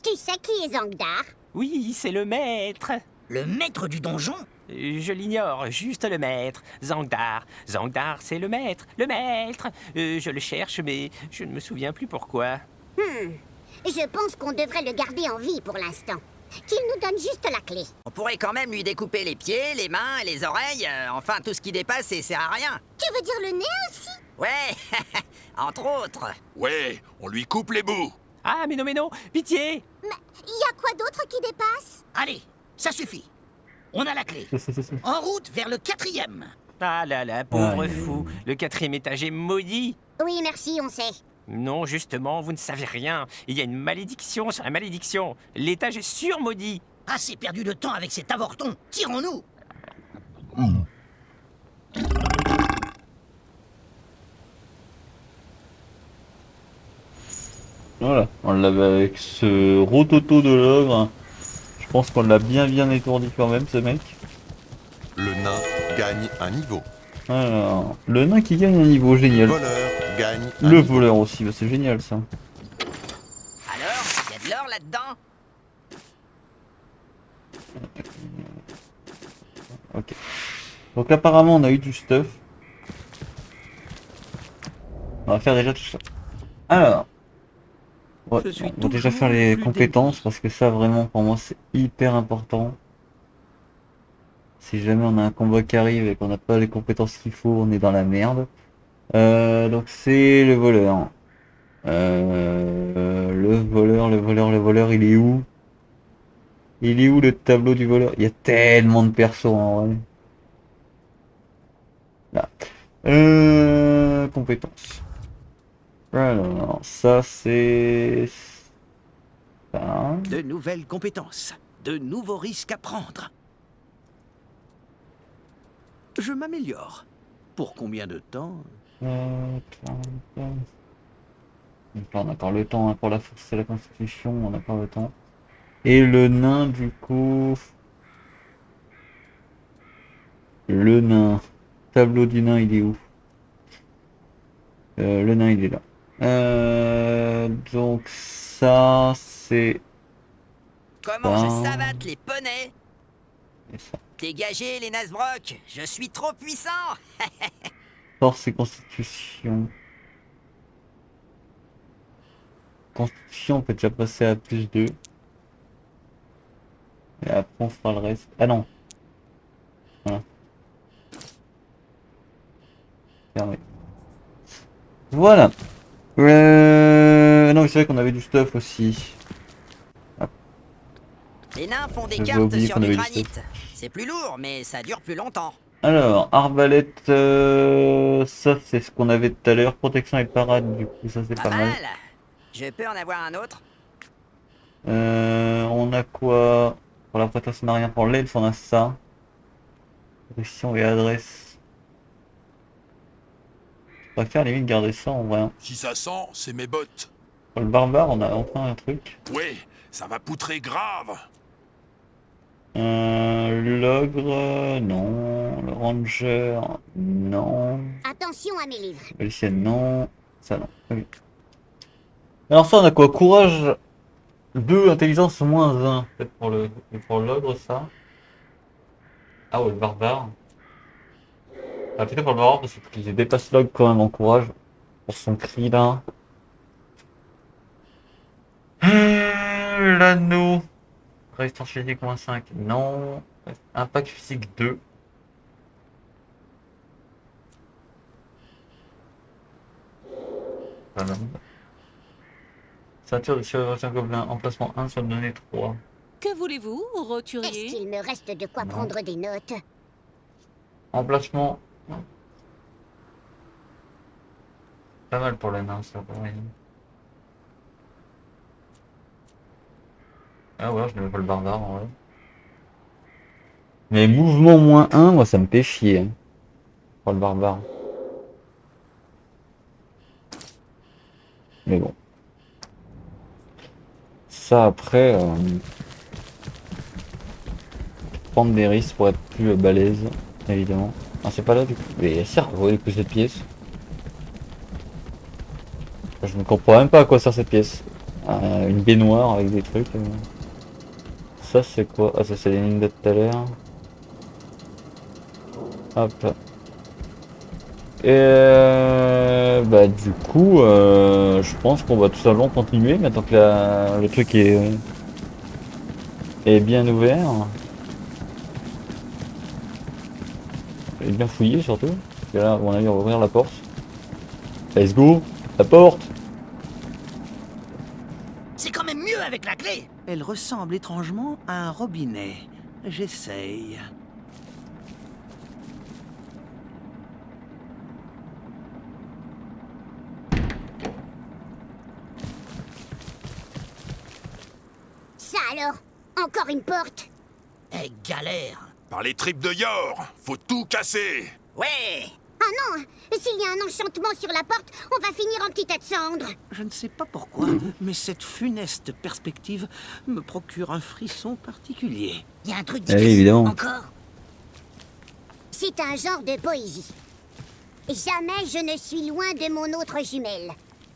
Tu sais qui est Zangdar? Oui, c'est le maître. Le maître du donjon? Je l'ignore, juste le maître. Zangdar. Zangdar, c'est le maître. Le maître. Je le cherche, mais je ne me souviens plus pourquoi. Je pense qu'on devrait le garder en vie pour l'instant. Qu'il nous donne juste la clé. On pourrait quand même lui découper les pieds, les mains et les oreilles, enfin tout ce qui dépasse et sert à rien. Tu veux dire le nez aussi? Ouais, entre autres. Ouais, on lui coupe les bouts. Ah, mais non, pitié. Mais y a quoi d'autre qui dépasse? Allez, ça suffit. On a la clé. En route vers le 4e. Ah là là, pauvre Aïe. fou. Le 4e étage est maudit. Oui, merci, on sait. Non, justement, vous ne savez rien. Il y a une malédiction sur la malédiction. L'étage est surmaudit. Assez perdu de temps avec cet avorton. Tirons-nous. Voilà, on l'avait avec ce rototo de l'ogre. Je pense qu'on l'a bien étourdi quand même ce mec. Le nain gagne un niveau. Alors, le nain qui gagne un niveau, génial. Voleur gagne un Le niveau. voleur aussi, bah c'est génial ça. Alors, il y a de l'or là-dedans? Ok. Donc apparemment on a eu du stuff. On va faire déjà tout ça. Alors. Ouais, Je suis on va déjà toujours faire les plus compétences débile. parce que ça vraiment pour moi c'est hyper important. Si jamais on a un combat qui arrive et qu'on n'a pas les compétences qu'il faut, on est dans la merde. Donc c'est le voleur. Le voleur, il est où? Il est où le tableau du voleur? Il y a tellement de persos en vrai. Là. Compétences. Alors, ça c'est... Ça. De nouvelles compétences. de nouveaux risques à prendre. Je m'améliore. Pour combien de temps? Donc là, on a encore le temps hein, pour la force et la constitution, on a encore le temps. Et le nain, du coup. Le nain. Tableau du nain, il est où? Le nain, il est là. Donc ça, c'est Comment je ça. savate les poneys? Et ça. Dégagez les Nasbrock, je suis trop puissant. Force et constitution. Constitution, on peut déjà passer à +2. Et après, on fera le reste. Ah non. Voilà. Fermé. Voilà. Non, mais c'est vrai qu'on avait du stuff aussi. Les nains font des J'avais cartes oublié sur qu'on du avait du granit. stuff. C'est plus lourd, mais ça dure plus longtemps. Alors, arbalète, ça c'est ce qu'on avait tout à l'heure. Protection et parade, du coup, ça c'est Pas pas mal. mal. Je peux en avoir un autre? On a quoi? Pour la protection n'a rien. Pour l'elfe, on a ça. Pression et adresse. Je préfère limite garder ça en vrai. Hein. Si ça sent, c'est mes bottes. Pour le barbare, on a enfin un truc. Ouais, ça va poutrer grave. L'ogre, non. Le ranger, non. Attention à mes livres. Le lycéenne, non. Ça, non. Ok. Alors ça, on a quoi? Courage 2, intelligence -1. Peut-être pour l'ogre, ça. Ah ouais, le barbare. Ah, peut-être pour le barbare, parce qu'il dépasse l'ogre quand même en courage. Pour son cri, là. L'anneau. Résistance physique -5. Non. Impact physique 2. Voilà. Ceinture de chirurgien gobelin. Emplacement 1 sur données 3. Que voulez-vous, Est-ce roturier? qu'il me reste de quoi Non. prendre des notes? Emplacement. Pas mal pour les nains, ça. Ouais. Ah ouais, je n'aimais pas le barbare en vrai. Mais mouvement -1, moi ça me fait chier. Hein, pour le barbare. Mais bon. Ça après, prendre des risques pour être plus balèze, évidemment. Ah c'est pas là du coup. Mais cerveau, les coups cette pièce. Je ne comprends même pas à quoi sert cette pièce. Une baignoire avec des trucs. Ça c'est quoi? Ah ça c'est les lignes de tout à l'heure. Hop. Et bah du coup je pense qu'on va tout simplement continuer maintenant que le truc est bien ouvert. Et bien fouillé surtout. Parce que là à mon avis on va ouvrir la porte. Let's go! La porte! C'est quand même mieux avec la clé. Elle ressemble étrangement à un robinet. J'essaye. Ça alors? Encore une porte? Eh, galère. Par les tripes de Yor, faut tout casser. Ouais. Ah non! S'il y a un enchantement sur la porte, on va finir en petit tas de cendres! Je ne sais pas pourquoi, mais cette funeste perspective me procure un frisson particulier. Il y a un truc Eh oui, évidemment. encore. C'est un genre de poésie. Jamais je ne suis loin de mon autre jumelle.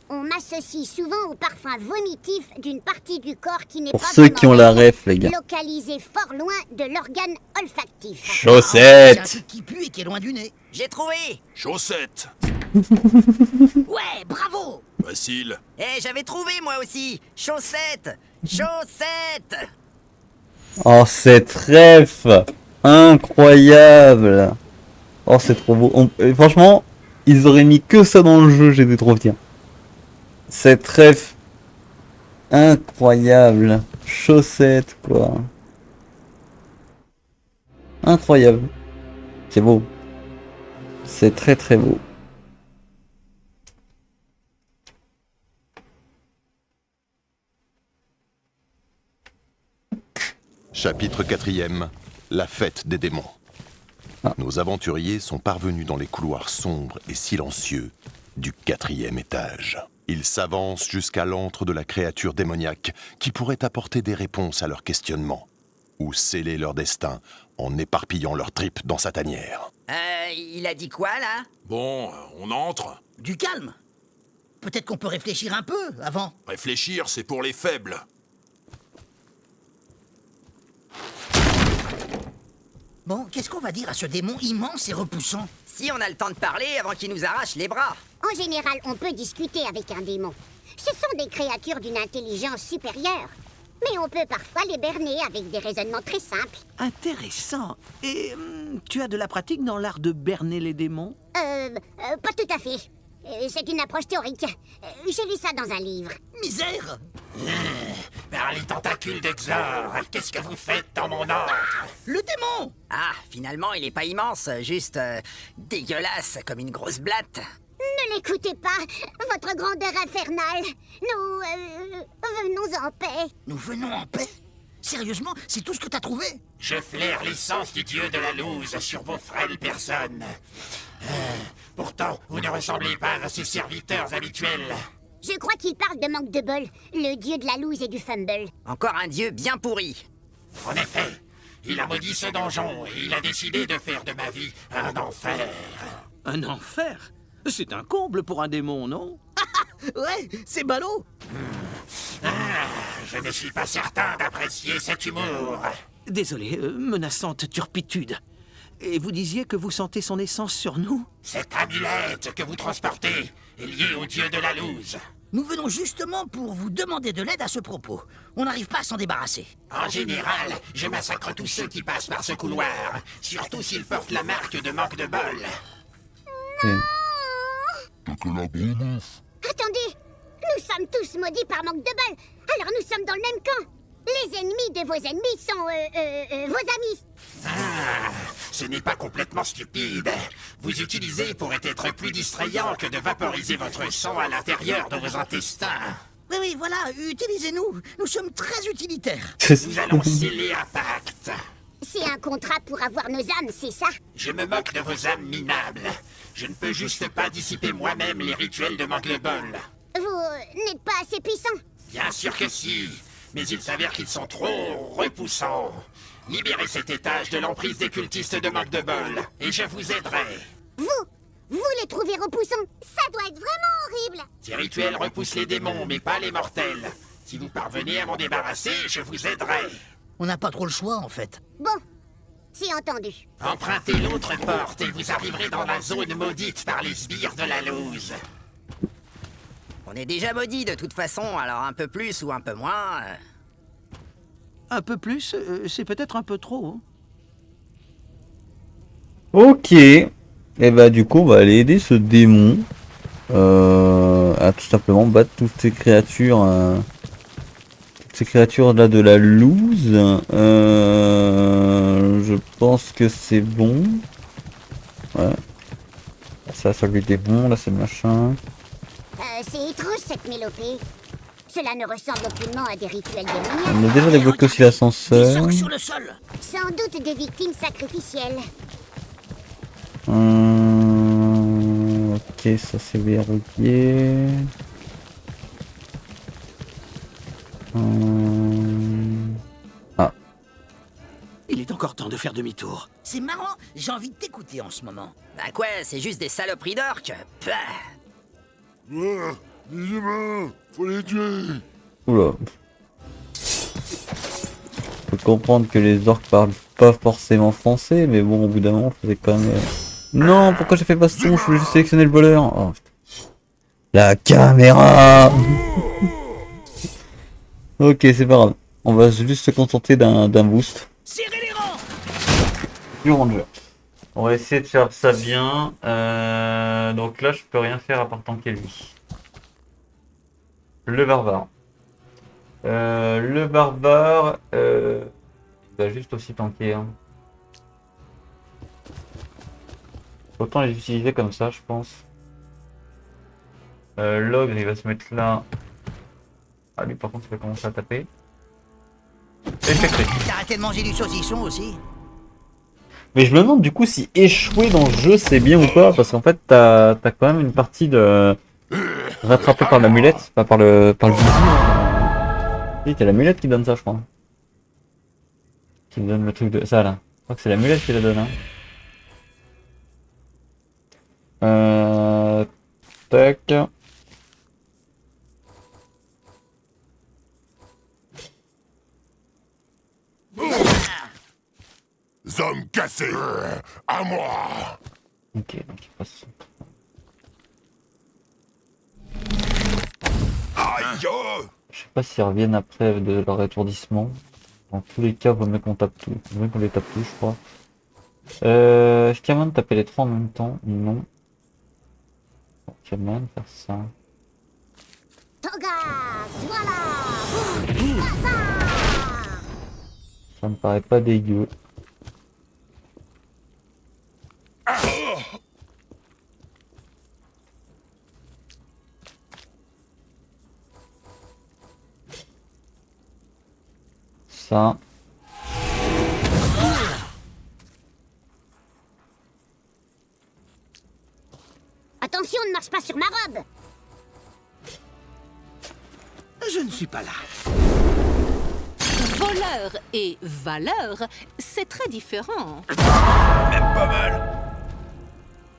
On m'associe souvent au parfum vomitif d'une partie du corps qui n'est pas Pour ceux qui ont la vraiment ref les gars. localisée fort loin de l'organe olfactif. C'est un Chaussettes! truc qui pue et qui est loin du nez. J'ai trouvé. Chaussettes. Ouais, bravo. Facile. Eh, j'avais trouvé moi aussi. Chaussettes. Chaussettes. Oh cette ref! Incroyable! Oh c'est trop beau. Franchement, ils auraient mis que ça dans le jeu, j'étais trop fier. Cette ref incroyable. Chaussettes quoi. Incroyable. C'est beau. C'est très très beau. Chapitre 4e. La fête des démons. Nos aventuriers sont parvenus dans les couloirs sombres et silencieux du 4e étage. Ils s'avancent jusqu'à l'antre de la créature démoniaque qui pourrait apporter des réponses à leurs questionnements ou sceller leur destin en éparpillant leurs tripes dans sa tanière. Il a dit quoi, là? Bon, on entre. Du calme. Peut-être qu'on peut réfléchir un peu avant. Réfléchir, c'est pour les faibles. Bon, qu'est-ce qu'on va dire à ce démon immense et repoussant? Si on a le temps de parler avant qu'il nous arrache les bras. En général, on peut discuter avec un démon. Ce sont des créatures d'une intelligence supérieure. Mais on peut parfois les berner avec des raisonnements très simples. Intéressant. Et tu as de la pratique dans l'art de berner les démons? Pas tout à fait. C'est une approche théorique. J'ai lu ça dans un livre. Misère! Par les tentacules de Xor, qu'est-ce que vous faites dans mon ordre? Le démon! Ah, finalement, il est pas immense, juste dégueulasse comme une grosse blatte. Ne l'écoutez pas, votre grandeur infernale. Nous venons en paix. Nous venons en paix? Sérieusement, c'est tout ce que t'as trouvé? Je flaire l'essence du dieu de la loose sur vos frêles personnes. Pourtant, vous ne ressemblez pas à ses serviteurs habituels. Je crois qu'il parle de manque de bol, le dieu de la loose et du fumble. Encore un dieu bien pourri. En effet, il a maudit ce donjon et il a décidé de faire de ma vie un enfer. Un enfer? C'est un comble pour un démon, non? Ouais, c'est ballot! Je ne suis pas certain d'apprécier cet humour. Désolé, menaçante turpitude. Et vous disiez que vous sentez son essence sur nous? Cette amulette que vous transportez est liée au dieu de la loose. Nous venons justement pour vous demander de l'aide à ce propos. On n'arrive pas à s'en débarrasser. En général, je massacre tous ceux qui passent par ce couloir, surtout s'ils portent la marque de manque de bol. Attendez, nous sommes tous maudits par manque de bol. Alors nous sommes dans le même camp. Les ennemis de vos ennemis sont, vos amis. Ce n'est pas complètement stupide. Vous utilisez pourrait être plus distrayant que de vaporiser votre sang à l'intérieur de vos intestins. Oui, voilà, utilisez-nous. Nous sommes très utilitaires. Nous allons sceller un pacte. C'est un contrat pour avoir nos âmes, c'est ça? Je me moque de vos âmes minables. Je ne peux juste pas dissiper moi-même les rituels de manque de bol. Vous n'êtes pas assez puissant. Bien sûr que si, mais il s'avère qu'ils sont trop repoussants. Libérez cet étage de l'emprise des cultistes de manque de bol, et je vous aiderai. Vous les trouvez repoussants? Ça doit être vraiment horrible. Ces rituels repoussent les démons, mais pas les mortels. Si vous parvenez à m'en débarrasser, je vous aiderai. On n'a pas trop le choix, en fait. Bon, c'est entendu. Empruntez l'autre porte et vous arriverez dans la zone maudite par les sbires de la loose. On est déjà maudits de toute façon, alors un peu plus ou un peu moins... Un peu plus, c'est peut-être un peu trop. Ok. Et bah du coup on va aller aider ce démon à tout simplement battre toutes ces créatures là de la loose. Je pense que c'est bon. Ouais. Ça lui était bon, là c'est le machin. C'est étrange cette mélopée. Cela ne ressemble aucunement à des rituels démoniaques. On a déjà débloqué aussi Des l'ascenseur. sangs sur le sol. Sans doute des victimes sacrificielles. Ok, ça c'est verrouillé. Ah. Il est encore temps de faire demi-tour. C'est marrant, j'ai envie de t'écouter en ce moment. Bah quoi, c'est juste des saloperies d'orques. Pah. Des humains, faut les tuer. Oula. Faut comprendre que les orques parlent pas forcément français, mais bon, au bout d'un moment, faisait quand même... Non, pourquoi j'ai fait pas ce son? Je voulais juste sélectionner le voleur. Oh, putain. La caméra. Ok, c'est pas grave. On va juste se contenter d'un boost. Serrez les rangs. Du ranger. On va essayer de faire ça bien. Donc là, je peux rien faire à part tanker lui. Le barbare. Le barbare, il va juste aussi tanker. Hein. Autant les utiliser comme ça, je pense. L'ogre, il va se mettre là. Ah, lui, par contre, il va commencer à taper. Échec critique. T'as arrêté de manger du saucisson aussi? Mais je me demande du coup si échouer dans le jeu c'est bien ou pas, parce qu'en fait t'as quand même une partie de rattrapée par l'amulette, pas par le visu. Si, t'as l'amulette qui donne ça je crois. Qui me donne le truc de ça là. Je crois que c'est l'amulette qui la donne. Hein. Tac. Zombie cassé. À moi. Ok, donc il passe. Aïe. Je sais pas s'ils reviennent après de leur étourdissement. Dans tous les cas, vaut mieux qu'on tape tout. Vaut mieux qu'on les tape tous, je crois. Est-ce qu'il y a moyen de taper les trois en même temps? Non. Il y a moyen de faire ça. Togas, voilà. Ça me paraît pas dégueu. Ça. Attention, ne marche pas sur ma robe. Je ne suis pas là. Voleur et valeur, c'est très différent. Même pas mal.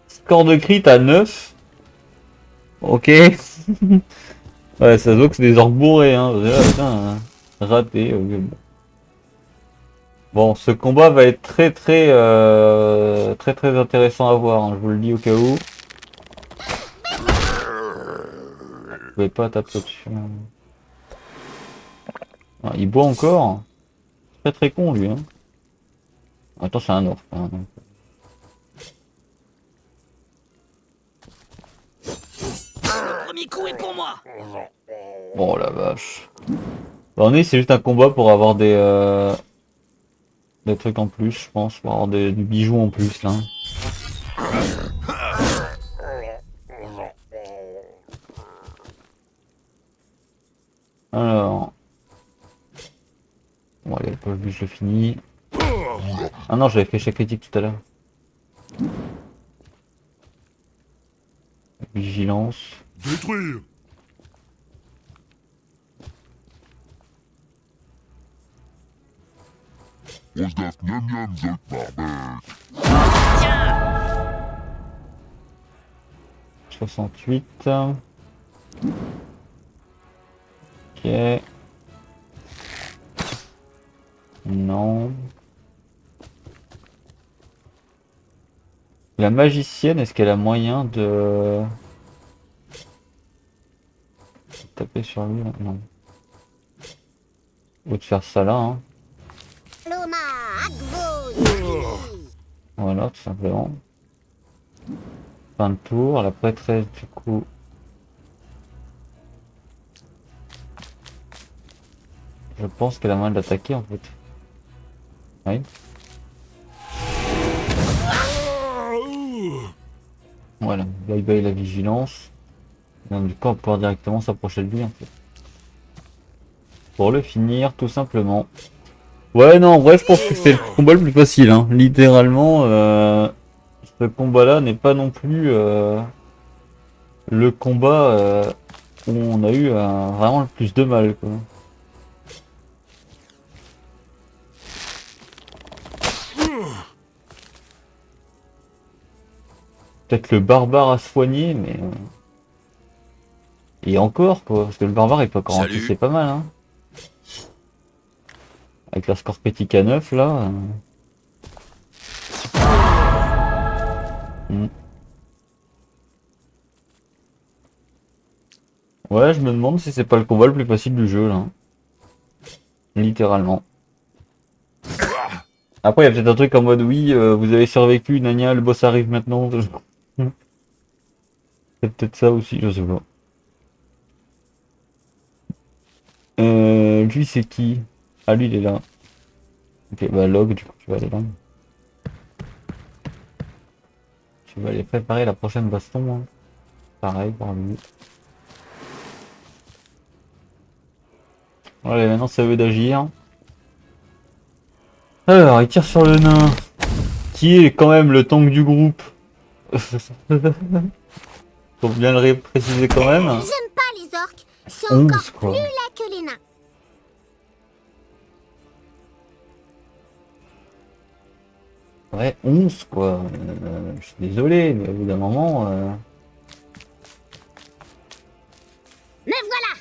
Score de crit à 9. Ok. Ouais, ça se voit que c'est des orques bourrés, hein. Putain, raté. Okay. Bon, ce combat va être très intéressant à voir, hein. Je vous le dis au cas où. Je pouvais pas taper dessus. Ah, il boit encore. Très con lui. Hein. Attends, c'est un orc. Hein, donc. Le premier coup est pour moi. Oh la vache. Bah, c'est juste un combat pour avoir des trucs en plus, je pense, pour avoir du bijou en plus là. Alors. Bon allez, le poche je le finis. Ah non, j'avais fait échec critique tout à l'heure. Vigilance. Détruire. Was das Niam Niam 68. Ok. Non. La magicienne, est-ce qu'elle a moyen de taper sur lui là? Non. Ou de faire ça là, hein. Loma, Agvo, Voilà, tout simplement. Fin de tour, la prêtresse du coup. Je pense qu'elle a moyen de l'attaquer en fait. Oui. Voilà, bye bye la vigilance. Donc, du coup on va pouvoir directement s'approcher de lui en fait. Pour le finir tout simplement. Ouais non en vrai je pense que c'est le combat le plus facile hein. Littéralement ce combat là n'est pas non plus le combat où on a eu vraiment le plus de mal quoi. Peut-être le barbare à soigner mais et encore quoi parce que le barbare il peut encore en c'est pas mal hein. Avec la score critique à 9 là. Ouais, je me demande si c'est pas le combat le plus facile du jeu là. Littéralement. Après, il y a peut-être un truc en mode oui, vous avez survécu, Nania, le boss arrive maintenant. C'est peut-être ça aussi, je sais pas. Lui, c'est qui? Ah, lui, il est là. Ok, bah, log, du coup, tu vas aller là. Tu vas aller préparer la prochaine baston. Hein. Pareil, par lui. Allez, maintenant, ça veut d'agir. Alors, il tire sur le nain, qui est quand même le tank du groupe. Faut bien le préciser quand même. J'aime pas les orques. C'est 11, encore quoi. plus laid que les nains. Ouais, 11 quoi. Je suis désolé, mais au bout d'un moment. Me voilà.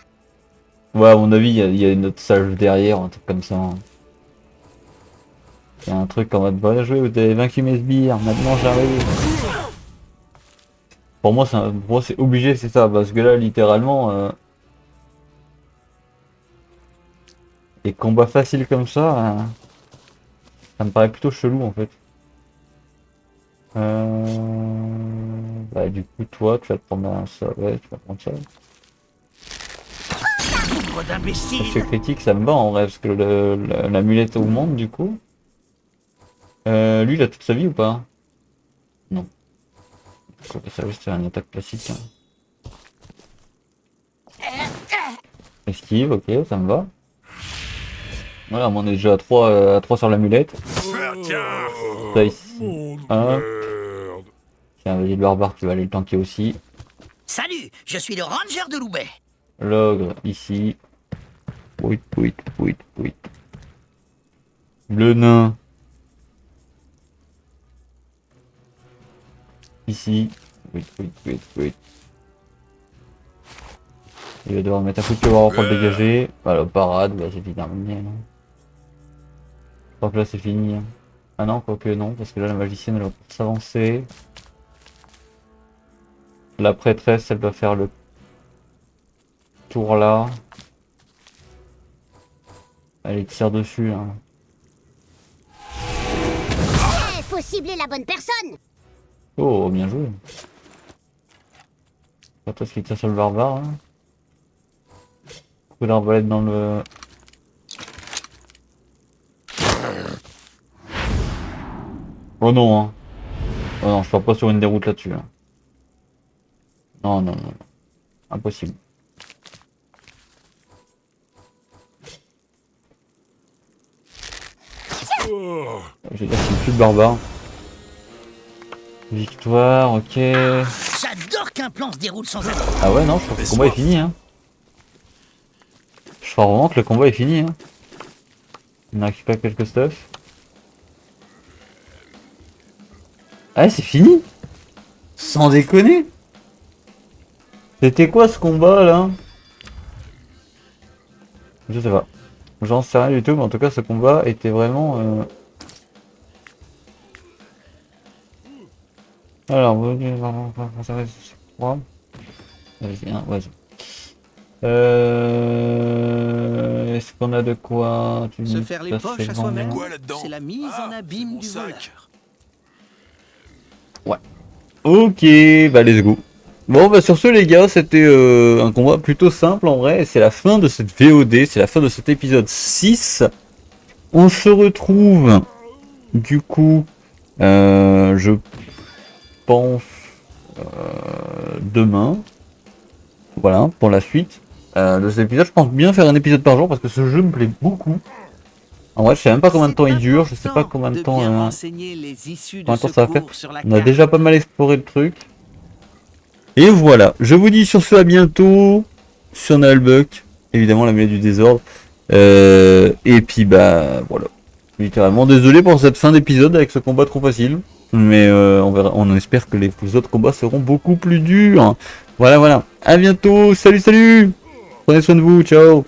Ouais, à mon avis, il y a une autre salle derrière, un truc comme ça. Il y a un truc en mode bon joué, vous avez vaincu mes sbires, maintenant j'arrive. Pour moi, c'est obligé, c'est ça, parce que là, littéralement, les combats faciles comme ça, ça me paraît plutôt chelou en fait. Bah, du coup, toi, tu vas te prendre ça, ouais, tu vas prendre ça. C'est critique, ça me va en vrai, parce que l'amulette augmente du coup. Lui, il a toute sa vie ou pas? Non. Ça, c'est un attaque classique. Hein. Esquive, ok, ça me va. Voilà, on est déjà à 3 sur l'amulette. Ça ici. Un. Tiens, vas-y, le barbare qui va aller le tanker aussi. Salut, je suis le ranger de Loubet. L'ogre ici. Oui. Le nain. Ici. Oui. Il va devoir mettre un coup de pied pour le dégager. Voilà, parade, bah, c'est terminé. Je crois que là c'est fini. Ah non, quoique non, parce que là la magicienne elle va s'avancer. La prêtresse elle va faire le tour là. Elle tire dessus. Hein. Hey, faut cibler la bonne personne. Oh, bien joué. Pas toi ce qui tire sur le barbare. Hein. Coup d'arbalète dans le... Oh non, hein. Oh non, je pars pas sur une déroute là-dessus. Hein. Non. Impossible. J'ai dire c'est plus de barbare. Victoire, ok. J'adore qu'un plan se déroule sans attendre. Ah ouais, non, je crois que le combat est fini. Hein. Je crois vraiment que le combat est fini. Hein. On a récupéré quelques stuff. Ah, c'est fini? Sans déconner? C'était quoi ce combat là? Je sais pas. J'en sais rien du tout, mais en tout cas ce combat était vraiment... Alors, vas-y, vas-y. Est-ce qu'on a de quoi? Se faire les poches à soi-même, là-dedans? c'est la mise en abîme du voleur. Ouais. Ok, bah let's go. Bon bah sur ce les gars, c'était un combat plutôt simple en vrai. C'est la fin de cette VOD, c'est la fin de cet épisode 6. On se retrouve du coup, je pense, demain. Voilà, pour la suite de cet épisode. Je pense bien faire un épisode par jour parce que ce jeu me plaît beaucoup. En vrai, je sais même pas combien de temps il dure, je sais pas combien de temps ça va faire. On a déjà pas mal exploré le truc. Et voilà, je vous dis sur ce à bientôt sur Nullbuck, évidemment la mêlée du désordre. Et puis bah voilà. Littéralement désolé pour cette fin d'épisode avec ce combat trop facile. Mais on verra, on espère que les autres combats seront beaucoup plus durs. Voilà. À bientôt, salut. Prenez soin de vous, ciao.